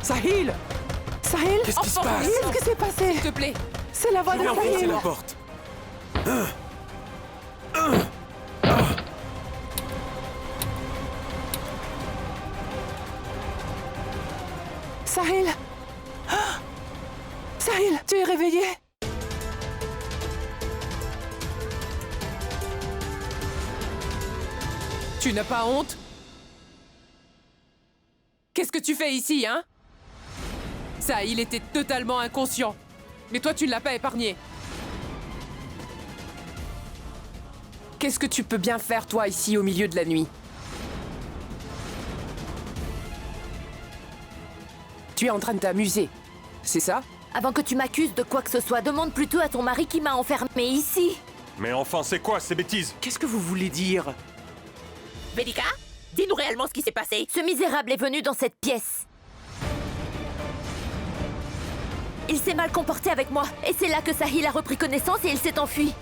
Sahil! Sahil! Qu'est-ce qui se passe? Qu'est-ce qui s'est passé? S'il te plaît. C'est la voix Je de vais enfoncer Sahil! la porte. Sahil! Ah! Sahil, tu es réveillé? Tu n'as pas honte? Qu'est-ce que tu fais ici, hein? Ça, il était totalement inconscient. Mais toi, tu ne l'as pas épargné. Qu'est-ce que tu peux bien faire, toi, ici, au milieu de la nuit? Tu es en train de t'amuser, c'est ça? Avant que tu m'accuses de quoi que ce soit, demande plutôt à ton mari qui m'a enfermé ici. Mais enfin, c'est quoi ces bêtises? Qu'est-ce que vous voulez dire? Vedika, dis-nous réellement ce qui s'est passé. Ce misérable est venu dans cette pièce. Il s'est mal comporté avec moi, et c'est là que Sahil a repris connaissance et il s'est enfui.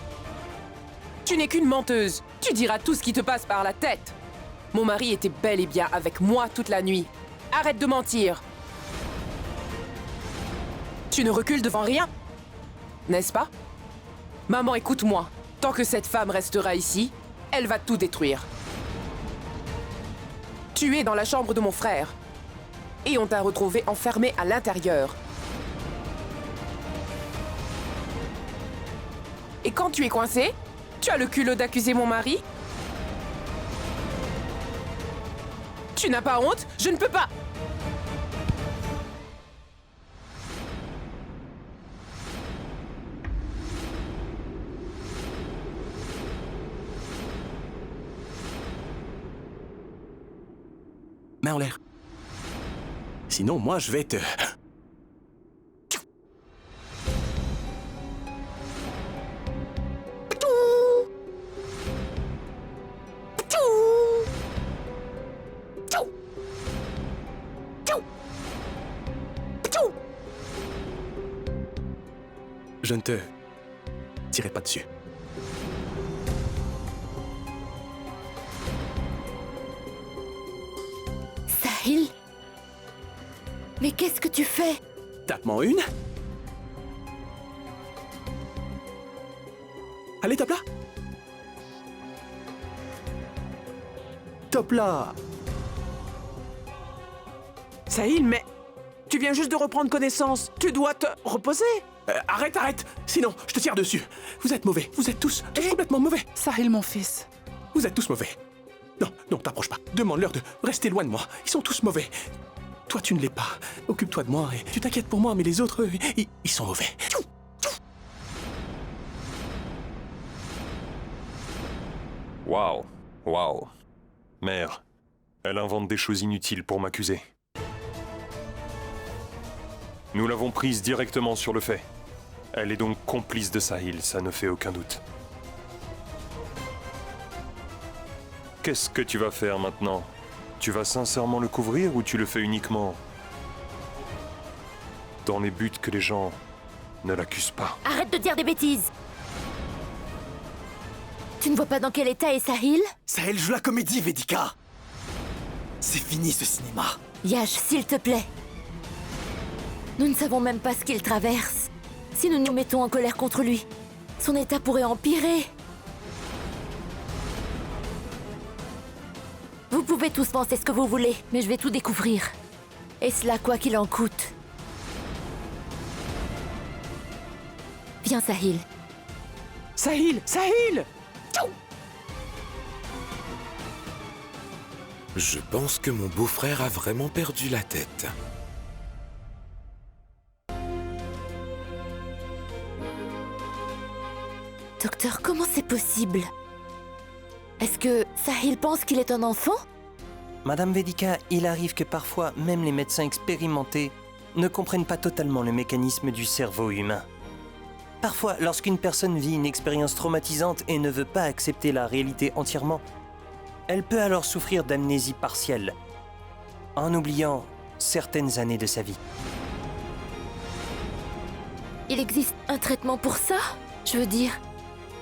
Tu n'es qu'une menteuse. Tu diras tout ce qui te passe par la tête. Mon mari était bel et bien avec moi toute la nuit. Arrête de mentir. Tu ne recules devant rien, n'est-ce pas? Maman, écoute-moi. Tant que cette femme restera ici, elle va tout détruire. Tu es dans la chambre de mon frère. Et on t'a retrouvé enfermé à l'intérieur. Et quand tu es coincé, tu as le culot d'accuser mon mari? Tu n'as pas honte? Je ne peux pas! Main en l'air. Sinon, moi, je vais te... Je ne te tirerai pas dessus. Sahil? Mais qu'est-ce que tu fais? Tape-moi une. Allez, tape là. Top là. Sahil, mais... Tu viens juste de reprendre connaissance. Tu dois te reposer. Arrête. Sinon, je te tire dessus. Vous êtes mauvais. Vous êtes tous complètement mauvais. Sahil, mon fils. Vous êtes tous mauvais. Non, t'approche pas. Demande-leur de rester loin de moi. Ils sont tous mauvais. Toi, tu ne l'es pas. Occupe-toi de moi et tu t'inquiètes pour moi, mais les autres, eux, ils sont mauvais. Waouh. Mère, elle invente des choses inutiles pour m'accuser. Nous l'avons prise directement sur le fait. Elle est donc complice de Sahil, ça ne fait aucun doute. Qu'est-ce que tu vas faire maintenant? Tu vas sincèrement le couvrir ou tu le fais uniquement dans les buts que les gens ne l'accusent pas? Arrête de dire des bêtises. Tu ne vois pas dans quel état est Sahil? Sahel joue la comédie, Vedika. C'est fini ce cinéma. Yash, s'il te plaît. Nous ne savons même pas ce qu'il traverse. Si nous nous mettons en colère contre lui, son état pourrait empirer. Vous pouvez tous penser ce que vous voulez, mais je vais tout découvrir. Et cela quoi qu'il en coûte. Viens, Sahil. Sahil! Je pense que mon beau-frère a vraiment perdu la tête. Docteur, comment c'est possible? Est-ce que Sahil pense qu'il est un enfant? Madame Vedika, il arrive que parfois, même les médecins expérimentés ne comprennent pas totalement le mécanisme du cerveau humain. Parfois, lorsqu'une personne vit une expérience traumatisante et ne veut pas accepter la réalité entièrement, elle peut alors souffrir d'amnésie partielle, en oubliant certaines années de sa vie. Il existe un traitement pour ça? Je veux dire,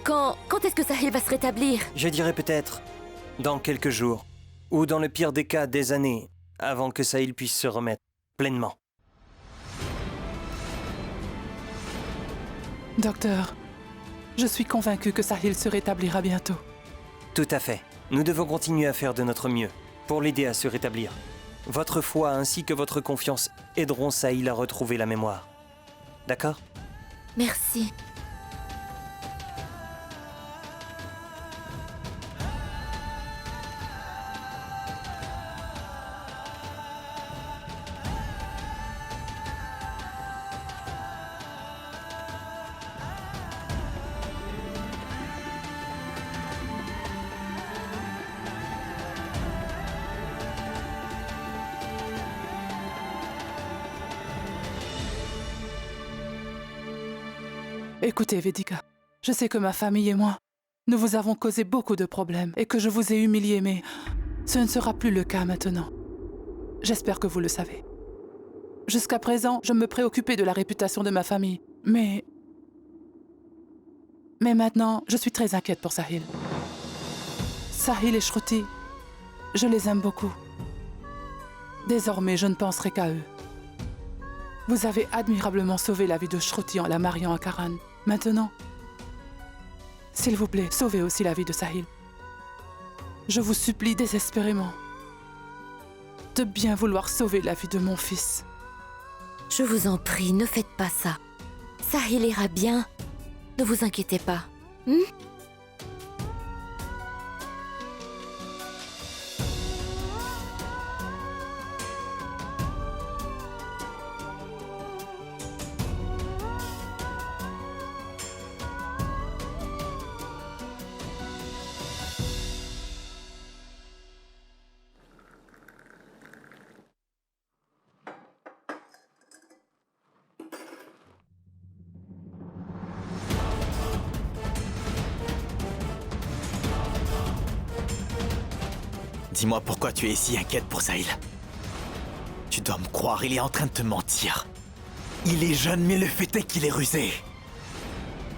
quand est-ce que Sahil va se rétablir? Je dirais peut-être dans quelques jours, ou dans le pire des cas, des années, avant que Sahil puisse se remettre pleinement. Docteur, je suis convaincue que Sahil se rétablira bientôt. Tout à fait. Nous devons continuer à faire de notre mieux pour l'aider à se rétablir. Votre foi ainsi que votre confiance aideront Sahil à retrouver la mémoire. D'accord? Merci. Écoutez, Vedika, je sais que ma famille et moi, nous vous avons causé beaucoup de problèmes et que je vous ai humilié, mais ce ne sera plus le cas maintenant. J'espère que vous le savez. Jusqu'à présent, je me préoccupais de la réputation de ma famille, mais maintenant, je suis très inquiète pour Sahil. Sahil et Shruti, je les aime beaucoup. Désormais, je ne penserai qu'à eux. Vous avez admirablement sauvé la vie de Shruti en la mariant à Karan. Maintenant, s'il vous plaît, sauvez aussi la vie de Sahil. Je vous supplie désespérément de bien vouloir sauver la vie de mon fils. Je vous en prie, ne faites pas ça. Sahil ira bien. Ne vous inquiétez pas. Dis-moi pourquoi tu es si inquiète pour Sahil. Tu dois me croire, il est en train de te mentir. Il est jeune, mais le fait est qu'il est rusé.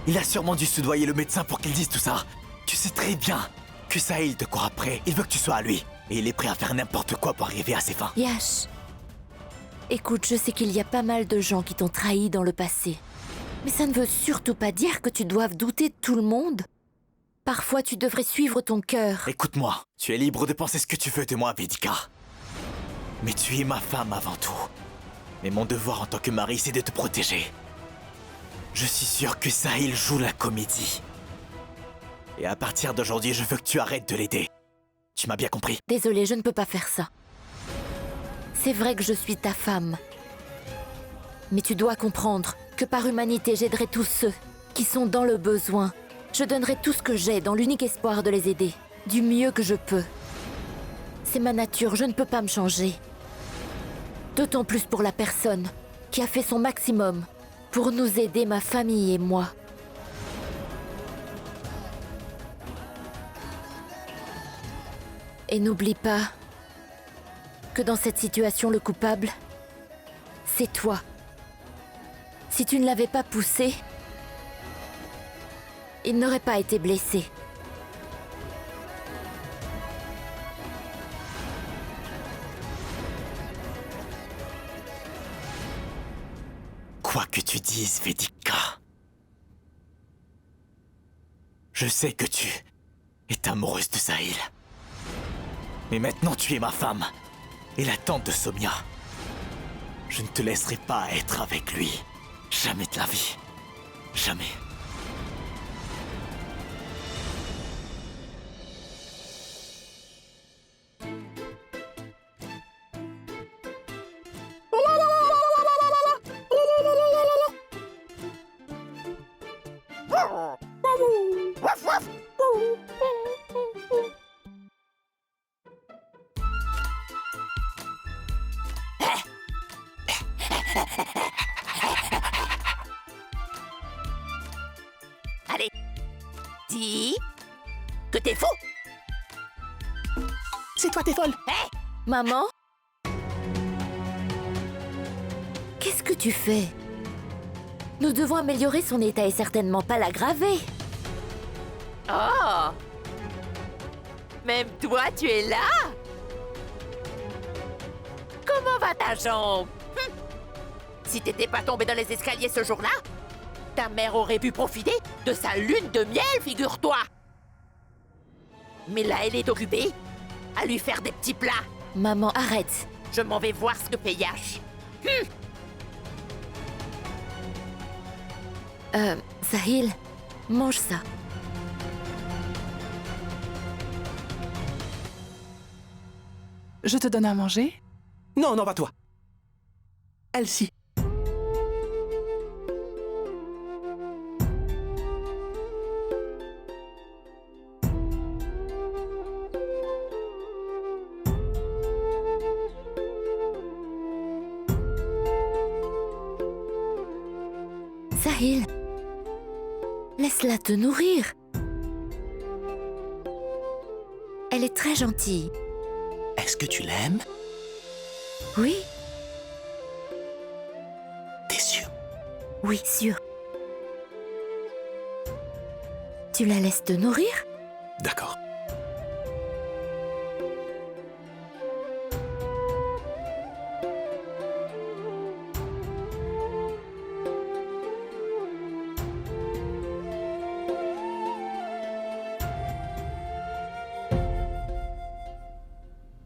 Il a sûrement dû soudoyer le médecin pour qu'il dise tout ça. Tu sais très bien que Sahil te court après. Il veut que tu sois à lui. Et il est prêt à faire n'importe quoi pour arriver à ses fins. Yash, écoute, je sais qu'il y a pas mal de gens qui t'ont trahi dans le passé. Mais ça ne veut surtout pas dire que tu doives douter de tout le monde. Parfois, tu devrais suivre ton cœur. Écoute-moi, tu es libre de penser ce que tu veux de moi, Vedika. Mais tu es ma femme avant tout. Mais mon devoir en tant que mari, c'est de te protéger. Je suis sûr que Sahil joue la comédie. Et à partir d'aujourd'hui, je veux que tu arrêtes de l'aider. Tu m'as bien compris? Désolée, je ne peux pas faire ça. C'est vrai que je suis ta femme. Mais tu dois comprendre que par humanité, j'aiderai tous ceux qui sont dans le besoin. Je donnerai tout ce que j'ai dans l'unique espoir de les aider, du mieux que je peux. C'est ma nature, je ne peux pas me changer. D'autant plus pour la personne qui a fait son maximum pour nous aider, ma famille et moi. Et n'oublie pas que dans cette situation, le coupable, c'est toi. Si tu ne l'avais pas poussé, il n'aurait pas été blessé. Quoi que tu dises, Vedika, je sais que tu es amoureuse de Sahil. Mais maintenant tu es ma femme et la tante de Somia. Je ne te laisserai pas être avec lui. Jamais de la vie. Jamais. Allez, dis que t'es fou. C'est toi, t'es folle. Maman? Qu'est-ce que tu fais? Nous devons améliorer son état et certainement pas l'aggraver. Oh! Même toi, tu es là? Comment va ta jambe? Si t'étais pas tombé dans les escaliers ce jour-là, Ta mère aurait pu profiter de sa lune de miel, figure-toi. Mais là, elle est occupée à lui faire des petits plats. Maman, arrête. Je m'en vais voir ce que fait Yash. Sahil, mange ça. Je te donne à manger? Non, non, pas toi. Elsie. Sahil, laisse-la te nourrir. Elle est très gentille. Est-ce que tu l'aimes? Oui, T'es sûr? oui, sûr. Tu la laisses te nourrir? D'accord.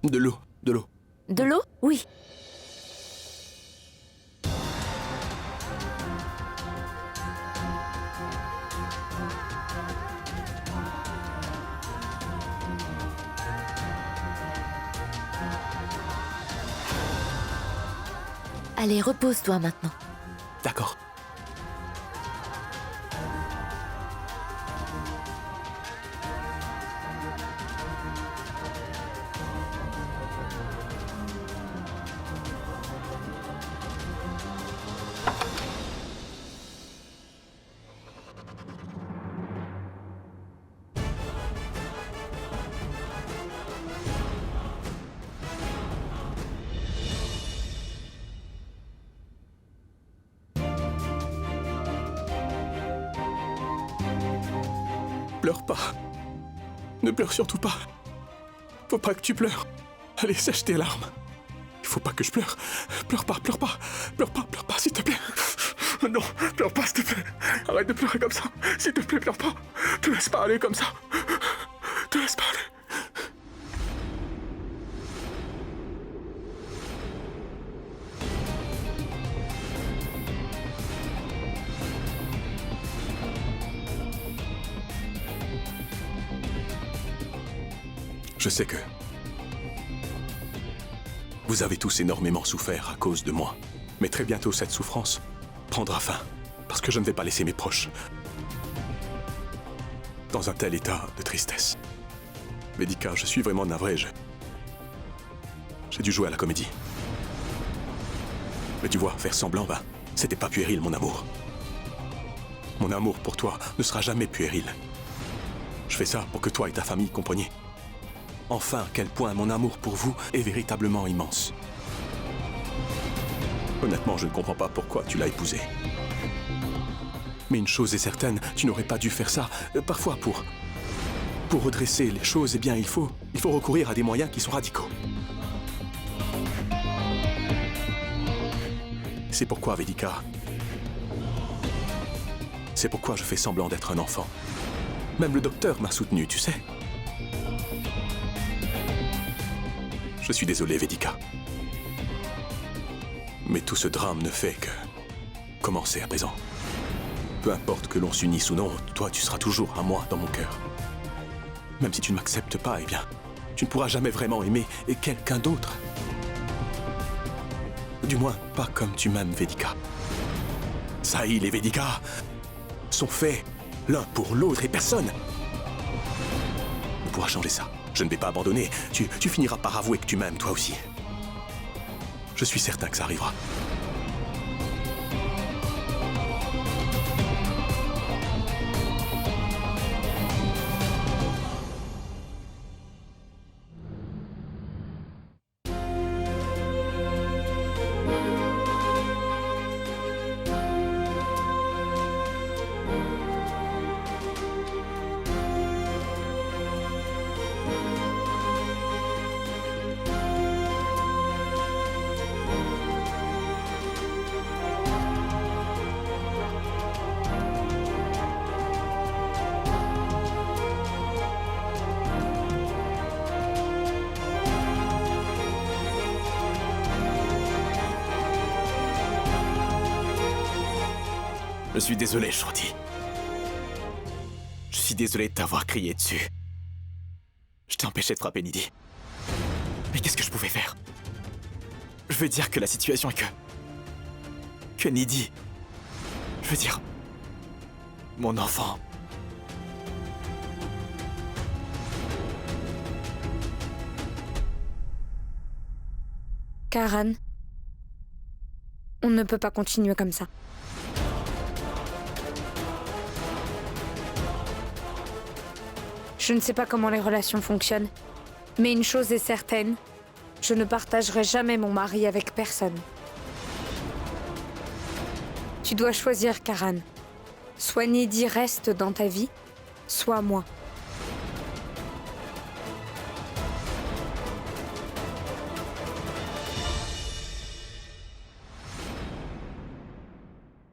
De l'eau, de l'eau. De l'eau? Oui. Allez, repose-toi maintenant. D'accord. Pleure pas. Ne pleure surtout pas. Faut pas que tu pleures. Allez, sèche tes larmes. Il faut pas que je pleure. Pleure pas, pleure pas. Pleure pas, s'il te plaît. Non, pleure pas, s'il te plaît. Arrête de pleurer comme ça. S'il te plaît, pleure pas. Te laisse pas aller comme ça. Te laisse pas aller. Je sais que vous avez tous énormément souffert à cause de moi. Mais très bientôt, cette souffrance prendra fin. Parce que je ne vais pas laisser mes proches dans un tel état de tristesse. Vedika, je suis vraiment navré. J'ai dû jouer à la comédie. Mais tu vois, faire semblant, c'était pas puéril, mon amour. Mon amour pour toi ne sera jamais puéril. Je fais ça pour que toi et ta famille compreniez enfin à quel point mon amour pour vous est véritablement immense. Honnêtement, je ne comprends pas pourquoi tu l'as épousé. Mais une chose est certaine, tu n'aurais pas dû faire ça. Parfois, pour redresser les choses, eh bien, il faut recourir à des moyens qui sont radicaux. C'est pourquoi, Vedika, c'est pourquoi je fais semblant d'être un enfant. Même le docteur m'a soutenu, tu sais. Je suis désolé, Vedika. Mais tout ce drame ne fait que commencer à présent. Peu importe que l'on s'unisse ou non, toi, tu seras toujours à moi dans mon cœur. Même si tu ne m'acceptes pas, eh bien, tu ne pourras jamais vraiment aimer quelqu'un d'autre. Du moins, pas comme tu m'aimes, Vedika. Sahil et Vedika sont faits l'un pour l'autre et personne ne pourra changer ça. Je ne vais pas abandonner. Tu finiras par avouer que tu m'aimes, toi aussi. Je suis certain que ça arrivera. Je suis désolé, Shruti. Je suis désolé de t'avoir crié dessus. Je t'ai empêché de frapper Nidhi. Mais qu'est-ce que je pouvais faire? Je veux dire que la situation est que Nidhi... Je veux dire... Mon enfant... Karan, on ne peut pas continuer comme ça. Je ne sais pas comment les relations fonctionnent, mais une chose est certaine, je ne partagerai jamais mon mari avec personne. Tu dois choisir, Karan. Soit Nidhi reste dans ta vie, soit moi.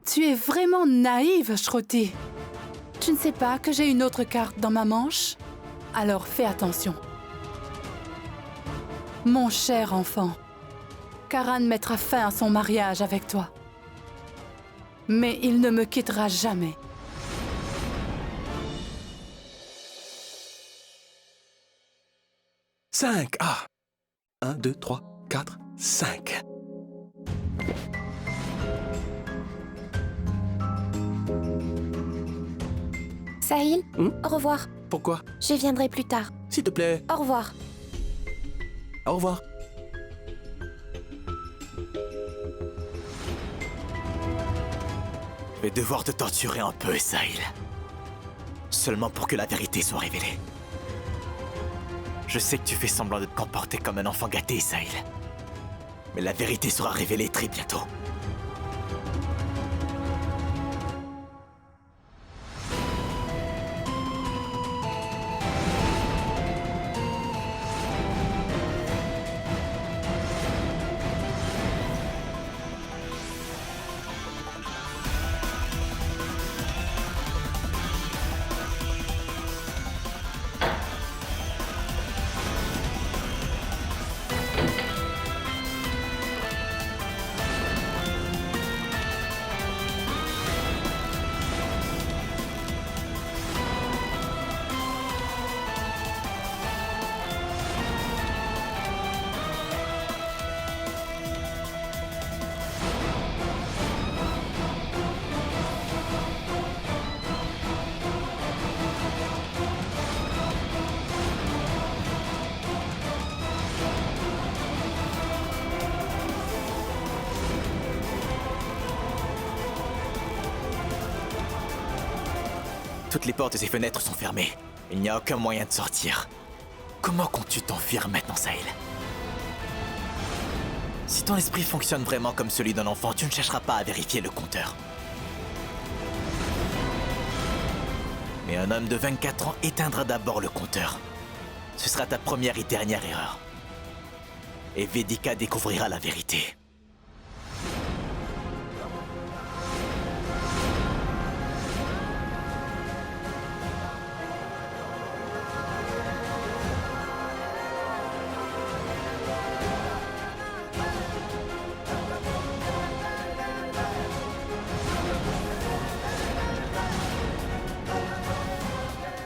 Tu es vraiment naïve, Shruti. Tu ne sais pas que j'ai une autre carte dans ma manche? Alors fais attention. Mon cher enfant, Karan mettra fin à son mariage avec toi. Mais il ne me quittera jamais. Cinq. Ah. 1, 2, 3, 4, 5. Sahil, au revoir. Pourquoi? Je viendrai plus tard. S'il te plaît. Au revoir. Au revoir. Je vais devoir te torturer un peu, Sahil. Seulement pour que la vérité soit révélée. Je sais que tu fais semblant de te comporter comme un enfant gâté, Sahil. Mais la vérité sera révélée très bientôt. Toutes les portes et fenêtres sont fermées. Il n'y a aucun moyen de sortir. Comment comptes-tu t'enfuir maintenant, Sahil? Si ton esprit fonctionne vraiment comme celui d'un enfant, tu ne chercheras pas à vérifier le compteur. Mais un homme de 24 ans éteindra d'abord le compteur. Ce sera ta première et dernière erreur. Et Vedika découvrira la vérité.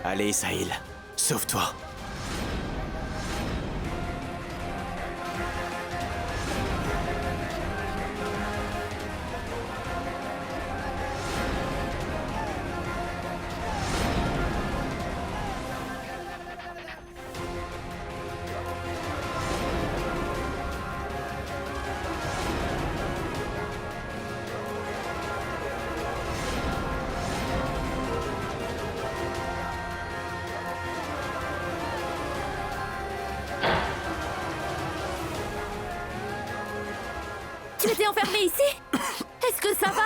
Allez, Sahil, sauve-toi. Tu étais enfermé ici? Est-ce que ça va?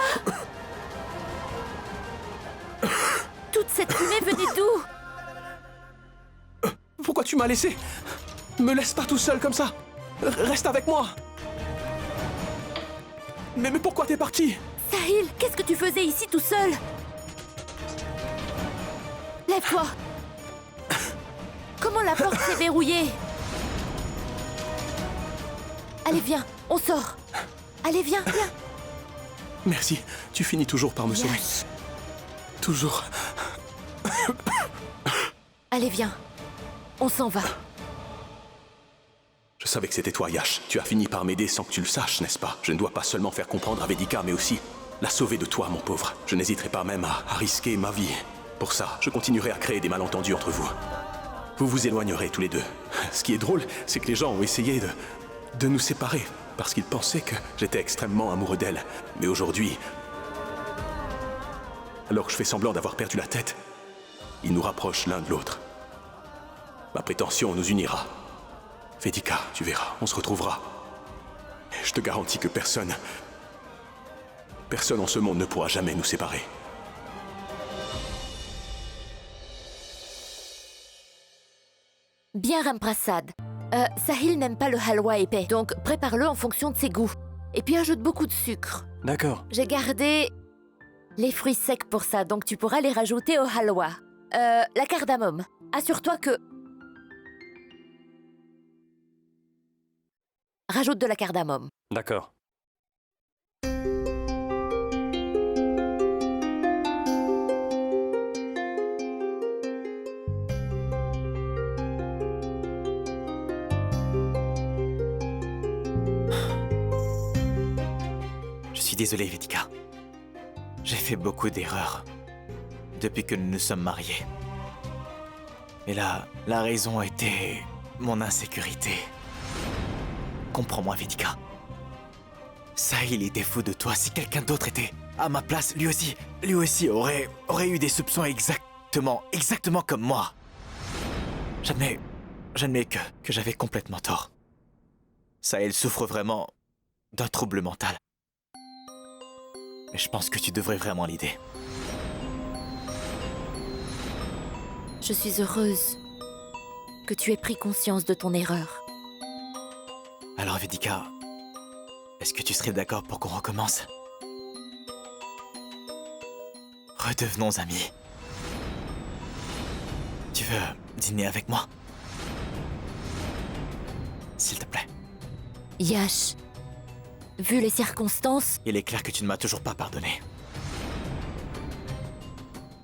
Toute cette fumée venait d'où? Pourquoi tu m'as laissé? Me laisse pas tout seul comme ça. Reste avec moi. Mais pourquoi t'es parti? Sahil, qu'est-ce que tu faisais ici tout seul? Lève-toi. Comment la porte s'est verrouillée? Allez, viens, on sort. Allez, viens, viens. Merci. Tu finis toujours par me sauver. Yash. Toujours. Allez, viens. On s'en va. Je savais que c'était toi, Yash. Tu as fini par m'aider sans que tu le saches, n'est-ce pas? Je ne dois pas seulement faire comprendre à Vedika, mais aussi la sauver de toi, mon pauvre. Je n'hésiterai pas même à risquer ma vie. Pour ça, je continuerai à créer des malentendus entre vous. Vous vous éloignerez tous les deux. Ce qui est drôle, c'est que les gens ont essayé de nous séparer, parce qu'ils pensaient que j'étais extrêmement amoureux d'elle. Mais aujourd'hui, alors que je fais semblant d'avoir perdu la tête, ils nous rapprochent l'un de l'autre. Ma prétention nous unira. Vedika, tu verras, on se retrouvera. Et je te garantis que personne en ce monde ne pourra jamais nous séparer. Bien, Ramprasad. Sahil n'aime pas le halwa épais, donc prépare-le en fonction de ses goûts. Et puis ajoute beaucoup de sucre. D'accord. J'ai gardé les fruits secs pour ça, donc tu pourras les rajouter au halwa. La cardamome. Assure-toi que... Rajoute de la cardamome. D'accord. Je suis désolé, Vedika. J'ai fait beaucoup d'erreurs depuis que nous nous sommes mariés. Et la raison était mon insécurité. Comprends-moi, Vedika. Sahil était fou de toi. Si quelqu'un d'autre était à ma place, lui aussi aurait eu des soupçons exactement comme moi. J'admets que j'avais complètement tort. Sahil souffre vraiment d'un trouble mental. Mais je pense que tu devrais vraiment l'aider. Je suis heureuse que tu aies pris conscience de ton erreur. Alors, Vedika, est-ce que tu serais d'accord pour qu'on recommence? Redevenons amis. Tu veux dîner avec moi? S'il te plaît. Yash, vu les circonstances... Il est clair que tu ne m'as toujours pas pardonné.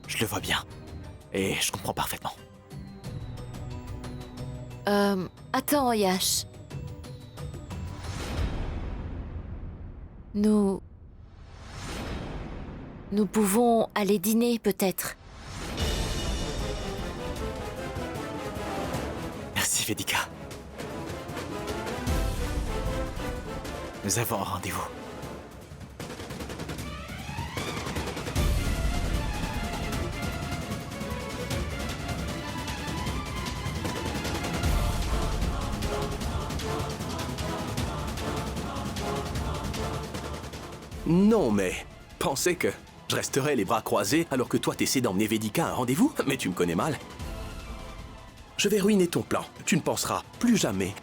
Je le vois bien. Et je comprends parfaitement. Attends, Yash. Nous pouvons aller dîner, peut-être. Merci, Vedika. Nous avons un rendez-vous. Non, mais pensais que je resterais les bras croisés alors que toi t'essaies d'emmener Vedika à un rendez-vous? Mais tu me connais mal. Je vais ruiner ton plan. Tu ne penseras plus jamais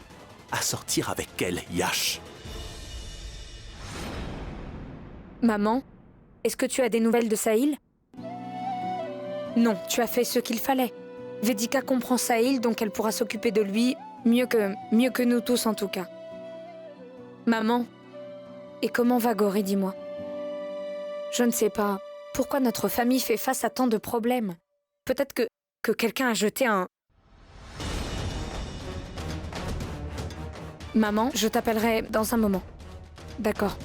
à sortir avec elle, Yash. Maman, est-ce que tu as des nouvelles de Sahil? Non, tu as fait ce qu'il fallait. Vedika comprend Sahil, donc elle pourra s'occuper de lui mieux que nous tous en tout cas. Maman, et comment va Gauri, dis-moi? Je ne sais pas. Pourquoi notre famille fait face à tant de problèmes? Peut-être que quelqu'un a jeté un... Maman, je t'appellerai dans un moment. D'accord.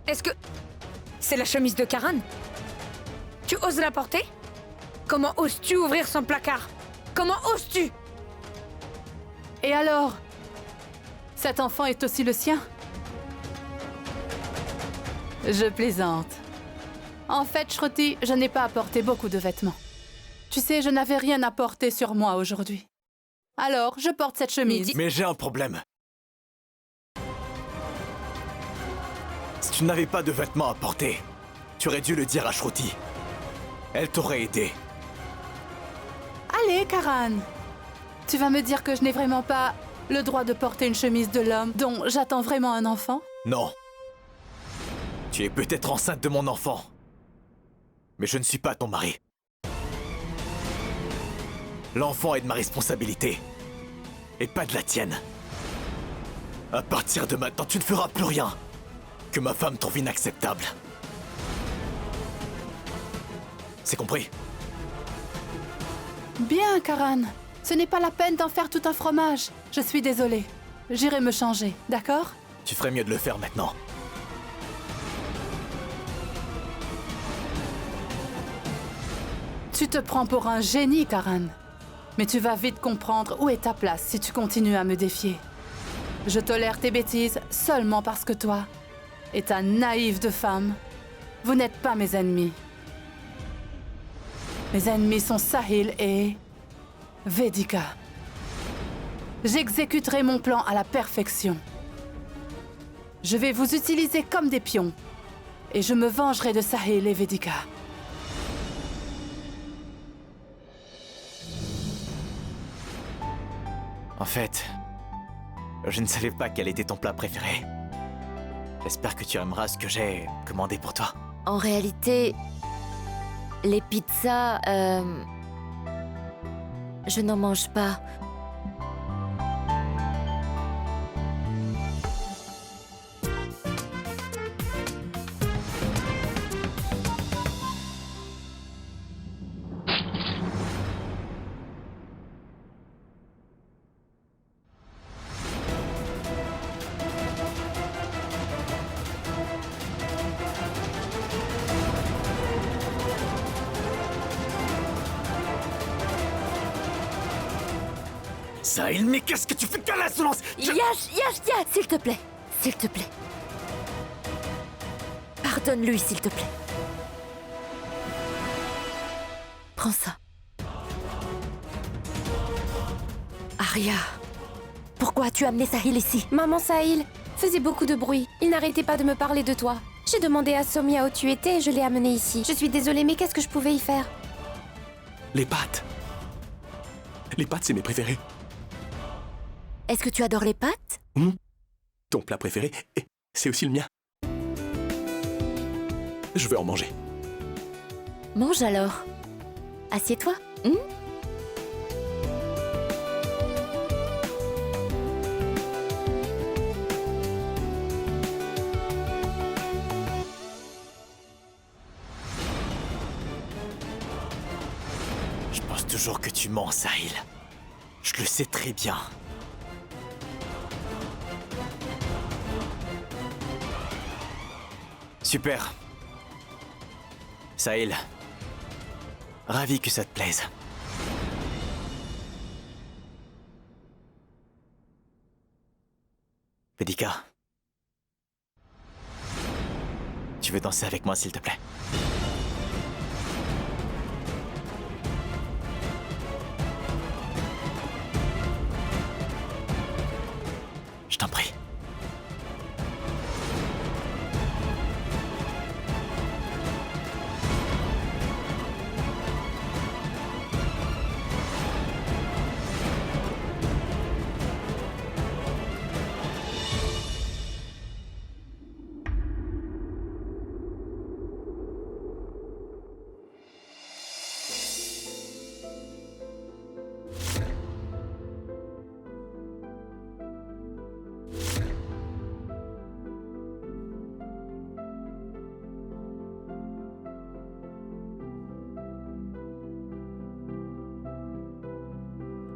Est-ce que... c'est la chemise de Karan? Tu oses la porter? Comment oses-tu ouvrir son placard? Comment oses-tu? Et alors? Cet enfant est aussi le sien? Je plaisante. En fait, Shruti, je n'ai pas apporté beaucoup de vêtements. Tu sais, je n'avais rien à porter sur moi aujourd'hui. Alors, je porte cette chemise. Mais j'ai un problème. Si tu n'avais pas de vêtements à porter, tu aurais dû le dire à Shruti. Elle t'aurait aidé. Allez, Karan. Tu vas me dire que je n'ai vraiment pas le droit de porter une chemise de l'homme dont j'attends vraiment un enfant? Non. Tu es peut-être enceinte de mon enfant. Mais je ne suis pas ton mari. L'enfant est de ma responsabilité. Et pas de la tienne. À partir de maintenant, tu ne feras plus rien que ma femme trouve inacceptable. C'est compris? Bien, Karan. Ce n'est pas la peine d'en faire tout un fromage. Je suis désolée. J'irai me changer, d'accord? Tu ferais mieux de le faire maintenant. Tu te prends pour un génie, Karan. Mais tu vas vite comprendre où est ta place si tu continues à me défier. Je tolère tes bêtises seulement parce que toi et ta naïve de femme, vous n'êtes pas mes ennemis. Mes ennemis sont Sahil et Vedika. J'exécuterai mon plan à la perfection. Je vais vous utiliser comme des pions et je me vengerai de Sahil et Vedika. En fait, je ne savais pas quel était ton plat préféré. J'espère que tu aimeras ce que j'ai commandé pour toi. En réalité, les pizzas, je n'en mange pas. Sahil, mais qu'est-ce que tu fais? Quelle insolence! Yash, s'il te plaît. S'il te plaît. Pardonne-lui, s'il te plaît. Prends ça. Arya, pourquoi as-tu amené Sahil ici? Maman Sahil faisait beaucoup de bruit. Il n'arrêtait pas de me parler de toi. J'ai demandé à Somia où tu étais et je l'ai amené ici. Je suis désolée, mais qu'est-ce que je pouvais y faire? Les pâtes. Les pâtes, c'est mes préférés. Est-ce que tu adores les pâtes? Ton plat préféré, c'est aussi le mien. Je veux en manger. Mange alors. Assieds-toi. Je pense toujours que tu mens, Sahil. Je le sais très bien. Super. Sahil. Ravi que ça te plaise. Vedika. Tu veux danser avec moi, s'il te plaît? Je t'en prie.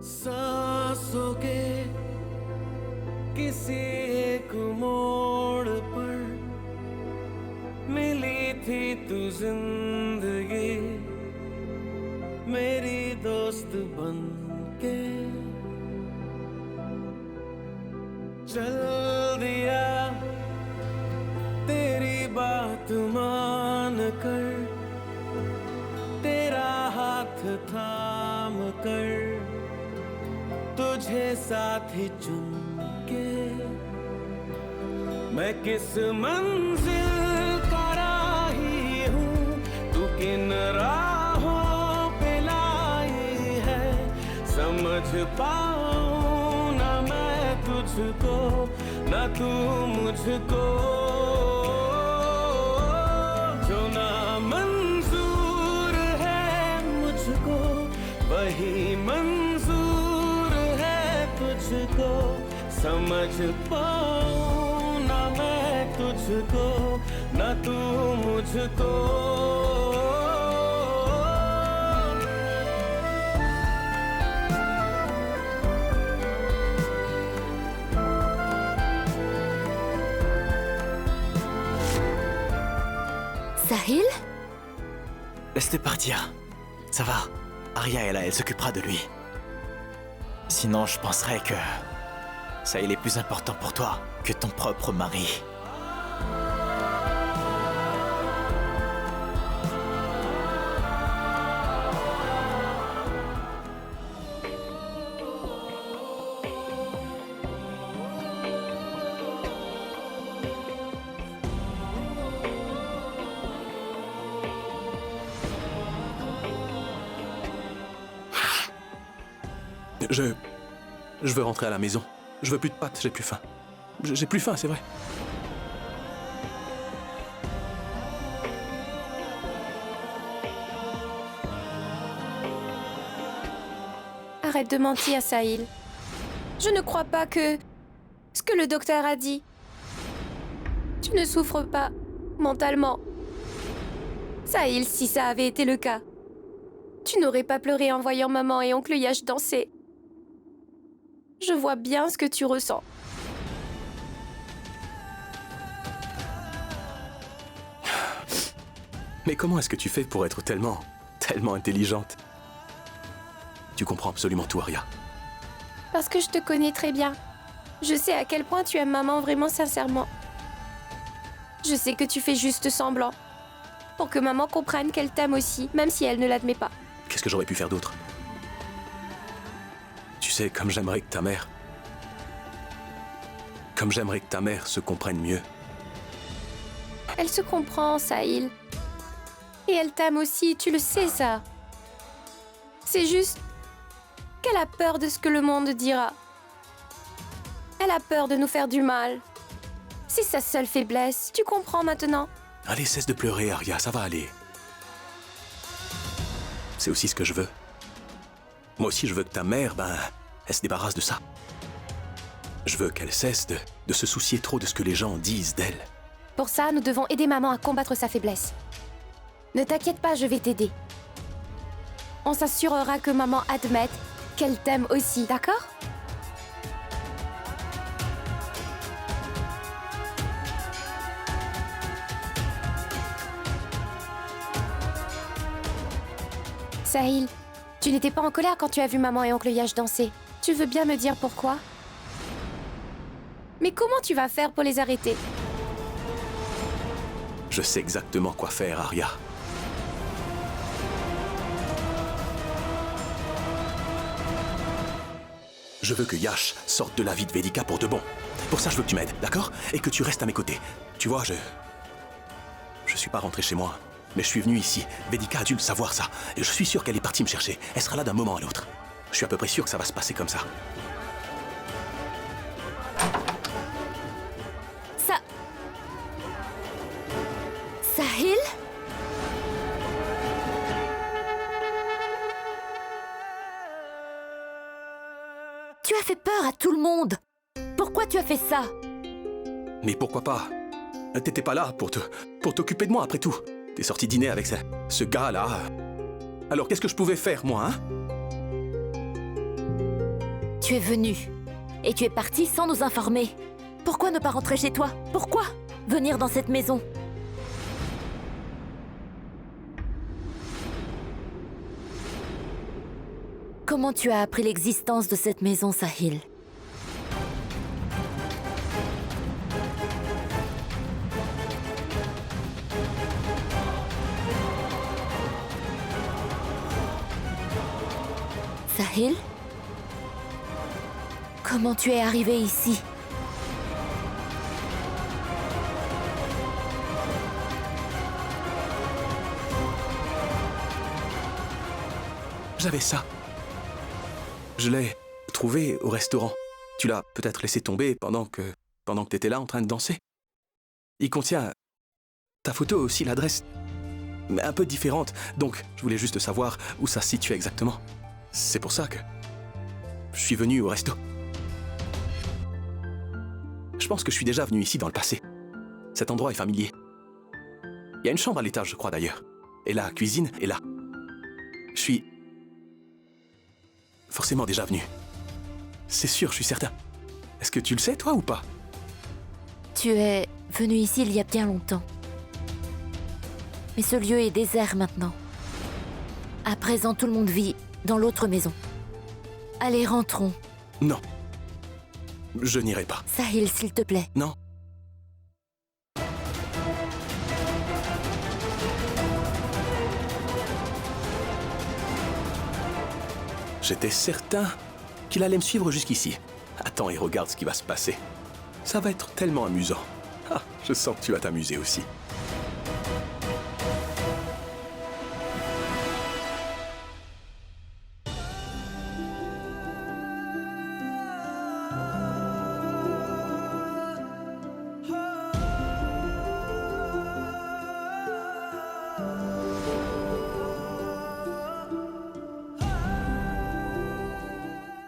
सांसों के किसी एक मोड़ पर मिली थी तू जिंदगी मेरी दोस्त बन के चल दिया तेरी बात मान कर तेरा हाथ थाम कर तुझे साथ ही चुन के मैं किस मंजिल का राही हूँ तू किन राहों पे लाई है समझ पाऊँ ना मैं तुझको ना तू मुझको जो ना मंजूर है मुझको वही मंजूर है तुझको मुझको समझ पाऊं ना मैं तुझको ना तू मुझको Sahil? Laisse-le partir. Ça va. Arya est là, elle s'occupera de lui. Sinon, je penserais que Sahil est plus important pour toi que ton propre mari. Je veux rentrer à la maison. Je veux plus de pâtes, j'ai plus faim. J'ai plus faim, c'est vrai. Arrête de mentir, Sahil. Je ne crois pas que ce que le docteur a dit. Tu ne souffres pas mentalement. Sahil, si ça avait été le cas, tu n'aurais pas pleuré en voyant maman et oncle Yash danser. Je vois bien ce que tu ressens. Mais comment est-ce que tu fais pour être tellement intelligente? Tu comprends absolument tout, Arya. Parce que je te connais très bien. Je sais à quel point tu aimes maman vraiment sincèrement. Je sais que tu fais juste semblant. Pour que maman comprenne qu'elle t'aime aussi, même si elle ne l'admet pas. Qu'est-ce que j'aurais pu faire d'autre? Tu sais, comme j'aimerais que ta mère se comprenne mieux. Elle se comprend, Sahil. Et elle t'aime aussi, tu le sais ça. C'est juste qu'elle a peur de ce que le monde dira. Elle a peur de nous faire du mal. C'est sa seule faiblesse, tu comprends maintenant? Allez, cesse de pleurer, Arya, ça va aller. C'est aussi ce que je veux. Moi aussi, je veux que ta mère, elle se débarrasse de ça. Je veux qu'elle cesse de se soucier trop de ce que les gens disent d'elle. Pour ça, nous devons aider maman à combattre sa faiblesse. Ne t'inquiète pas, je vais t'aider. On s'assurera que maman admette qu'elle t'aime aussi, d'accord? Sahil, tu n'étais pas en colère quand tu as vu maman et oncle Yash danser. Tu veux bien me dire pourquoi? Mais comment tu vas faire pour les arrêter? Je sais exactement quoi faire, Arya. Je veux que Yash sorte de la vie de Vedika pour de bon. Pour ça, je veux que tu m'aides, d'accord? Et que tu restes à mes côtés. Tu vois, je suis pas rentré chez moi, mais je suis venu ici. Vedika a dû le savoir, ça. Et je suis sûr qu'elle est partie me chercher. Elle sera là d'un moment à l'autre. Je suis à peu près sûr que ça va se passer comme ça. Sahil? Tu as fait peur à tout le monde. Pourquoi tu as fait ça? Mais pourquoi pas? T'étais pas là pour t'occuper de moi, après tout. T'es sorti dîner avec ce gars-là. Alors qu'est-ce que je pouvais faire, moi, hein? Tu es venu. Et tu es parti sans nous informer. Pourquoi ne pas rentrer chez toi? Pourquoi venir dans cette maison? Comment tu as appris l'existence de cette maison, Sahil? Sahil? Comment tu es arrivé ici? J'avais ça. Je l'ai trouvé au restaurant. Tu l'as peut-être laissé tomber pendant que t'étais là en train de danser. Il contient ta photo, aussi l'adresse, mais un peu différente. Donc, je voulais juste savoir où ça se situe exactement. C'est pour ça que je suis venu au resto. Je pense que je suis déjà venu ici dans le passé. Cet endroit est familier. Il y a une chambre à l'étage, je crois d'ailleurs. Et la cuisine est là. Je suis... forcément déjà venu. C'est sûr, je suis certain. Est-ce que tu le sais, toi, ou pas? Tu es venu ici il y a bien longtemps. Mais ce lieu est désert maintenant. À présent, tout le monde vit dans l'autre maison. Allez, rentrons. Non. Je n'irai pas. Sahil, s'il te plaît. Non. J'étais certain qu'il allait me suivre jusqu'ici. Attends et regarde ce qui va se passer. Ça va être tellement amusant. Ah, je sens que tu vas t'amuser aussi.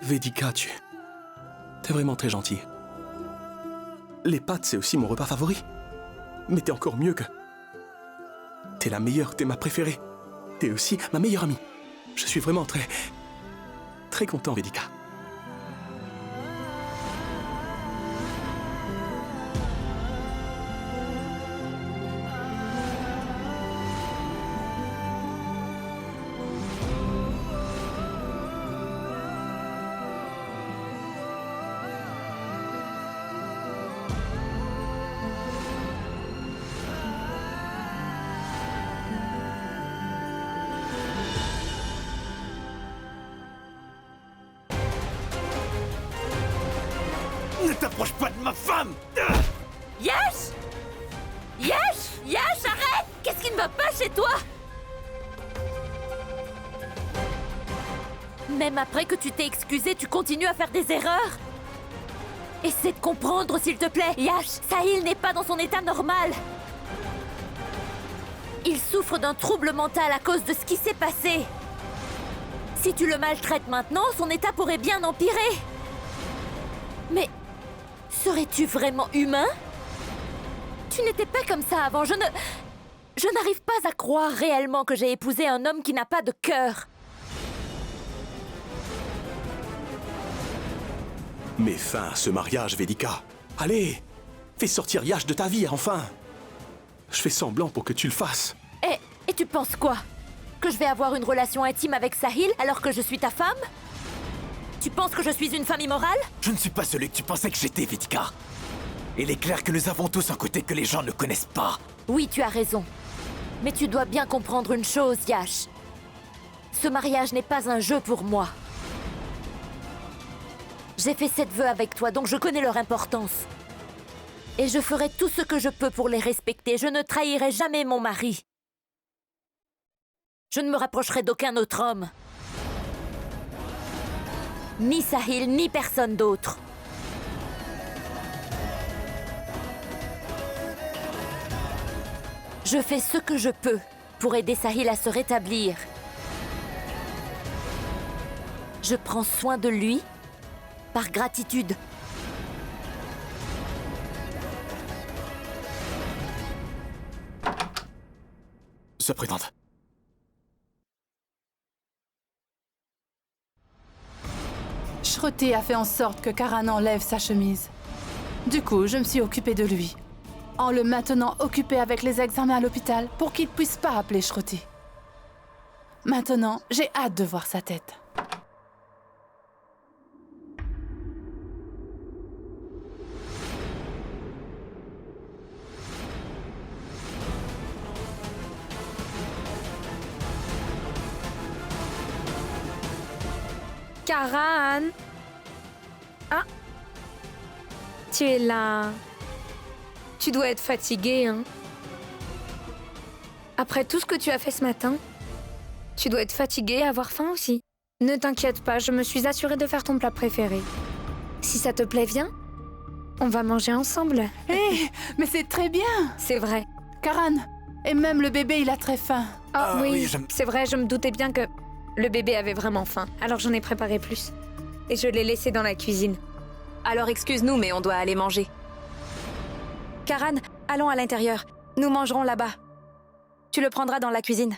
Vedika, t'es vraiment très gentille. Les pâtes, c'est aussi mon repas favori. Mais t'es encore mieux que... T'es la meilleure, t'es ma préférée. T'es aussi ma meilleure amie. Je suis vraiment très content, Vedika. Ne t'approche pas de ma femme! Yash! Yash! Yash, arrête! Qu'est-ce qui ne va pas chez toi? Même après que tu t'es excusé, tu continues à faire des erreurs? Essaie de comprendre, s'il te plaît. Yash, Sahil n'est pas dans son état normal. Il souffre d'un trouble mental à cause de ce qui s'est passé. Si tu le maltraites maintenant, son état pourrait bien empirer. Mais... serais-tu vraiment humain? Tu n'étais pas comme ça avant. Je n'arrive pas à croire réellement que j'ai épousé un homme qui n'a pas de cœur. Mets fin à ce mariage, Vedika. Allez, fais sortir Yash de ta vie, enfin. Je fais semblant pour que tu le fasses. Et tu penses quoi? Que je vais avoir une relation intime avec Sahil alors que je suis ta femme? Tu penses que je suis une femme immorale? Je ne suis pas celui que tu pensais que j'étais, Vedika. Il est clair que nous avons tous un côté que les gens ne connaissent pas. Oui, tu as raison. Mais tu dois bien comprendre une chose, Yash. Ce mariage n'est pas un jeu pour moi. J'ai fait 7 vœux avec toi, donc je connais leur importance. Et je ferai tout ce que je peux pour les respecter. Je ne trahirai jamais mon mari. Je ne me rapprocherai d'aucun autre homme. Ni Sahil, ni personne d'autre. Je fais ce que je peux pour aider Sahil à se rétablir. Je prends soin de lui par gratitude. Se présente. Shruti a fait en sorte que Karan enlève sa chemise. Du coup, je me suis occupée de lui, en le maintenant occupé avec les examens à l'hôpital pour qu'il ne puisse pas appeler Shruti. Maintenant, j'ai hâte de voir sa tête. Karan! Ah! Tu es là. Tu dois être fatiguée, hein? Après tout ce que tu as fait ce matin, tu dois être fatiguée et avoir faim aussi. Ne t'inquiète pas, je me suis assurée de faire ton plat préféré. Si ça te plaît, viens. On va manger ensemble. Hé, mais c'est très bien! C'est vrai. Karan, et même le bébé, il a très faim. Ah oui, c'est vrai, je me doutais bien que le bébé avait vraiment faim. Alors j'en ai préparé plus. Et je l'ai laissé dans la cuisine. Alors excuse-nous, mais on doit aller manger. Karan, allons à l'intérieur. Nous mangerons là-bas. Tu le prendras dans la cuisine.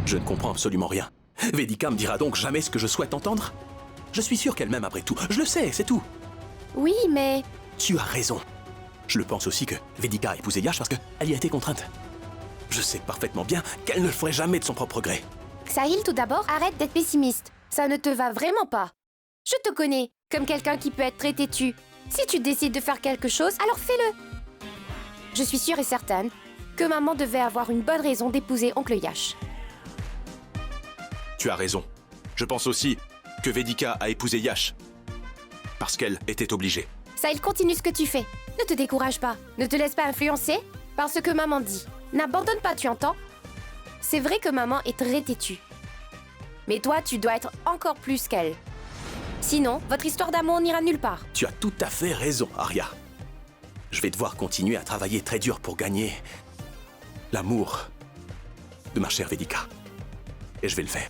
Je ne comprends absolument rien. Vedika me dira donc jamais ce que je souhaite entendre? Je suis sûr qu'elle m'aime après tout. Je le sais, c'est tout. Oui, mais... Tu as raison. Je le pense aussi que Vedika a épousé Yash parce qu'elle y a été contrainte. Je sais parfaitement bien qu'elle ne le ferait jamais de son propre gré. Sahil, tout d'abord, arrête d'être pessimiste. Ça ne te va vraiment pas. Je te connais comme quelqu'un qui peut être très têtu. Si tu décides de faire quelque chose, alors fais-le. Je suis sûre et certaine que maman devait avoir une bonne raison d'épouser oncle Yash. Tu as raison. Je pense aussi que Vedika a épousé Yash parce qu'elle était obligée. Sahil, continue ce que tu fais. Ne te décourage pas. Ne te laisse pas influencer par ce que maman dit. N'abandonne pas, tu entends? C'est vrai que maman est très têtue. Mais toi, tu dois être encore plus qu'elle. Sinon, votre histoire d'amour n'ira nulle part. Tu as tout à fait raison, Arya. Je vais devoir continuer à travailler très dur pour gagner l'amour de ma chère Vedika. Et je vais le faire.